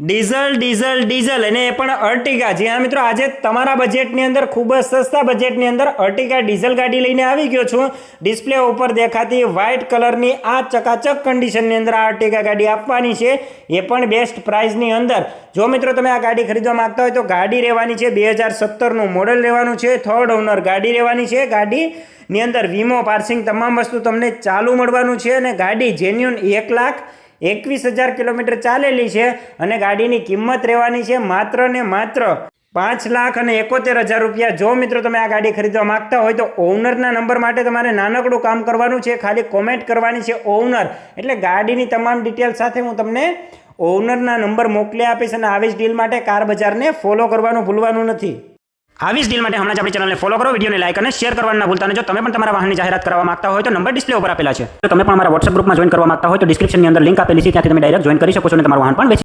Diesel diesel diesel અને એ પણ Ertiga. જી હા મિત્રો, આજે તમારા બજેટની અંદર ખૂબ જ સસ્તા બજેટની અંદર અર્ટિગા ડીઝલ ગાડી લઈને આવી ગયો છું. ડિસ્પ્લે ઉપર દેખાતી વ્હાઇટ કલરની આ ચકાચક કન્ડિશનની અંદર આ અર્ટિગા ગાડી આપવાની છે, એ પણ બેસ્ટ પ્રાઇસની અંદર. જો મિત્રો તમે આ ગાડી ખરીદવા માંગતા હોય તો ગાડી રહેવાની છે 2017નું મોડલ રહેવાનું છે, થર્ડ ઓનર ગાડી રહેવાની છે. ગાડીની અંદર વીમો પાર્સિંગ તમામ વસ્તુ તમને ચાલુ મળવાનું છે અને ગાડી જેન્યુન 1,21,000 કિલોમીટર ચાલેલી છે અને ગાડીની કિંમત રહેવાની છે માત્ર ને માત્ર 5,71,000 રૂપિયા. જો મિત્રો તમે આ ગાડી ખરીદવા માંગતા હોય તો ઓનરના નંબર માટે તમારે નાનકડું કામ કરવાનું છે, ખાલી કોમેન્ટ કરવાની છે ઓનર, એટલે ગાડીની તમામ ડિટેલ સાથે હું તમને ઓનરના નંબર મોકલી આપીશ. અને આવી જ ડીલ માટે કાર બજારને ફોલો કરવાનું ભૂલવાનું નથી. આવી જ ડીલ માટે હમણાં જ આપણી ચેનલને ફોલો કરો, વિડીયોને લાઈક અને શેર કરવાનું ના ભૂલતા. અને જો તમે પણ તમારા વાહનની જાહેરાત કરવા માંગતા હોય તો નંબર ડિસ્પ્લે ઉપર આપેલા છે. જો તમે પણ અમારા WhatsApp ગ્રુપમાં જોઈન કરવા માંગતા હોય તો ડિસ્ક્રિપ્શનની અંદર લિંક આપેલી છે, ત્યાંથી તમે ડાયરેક્ટ જોઈન કરી શકો છો અને તમારું વાહન પણ વેચી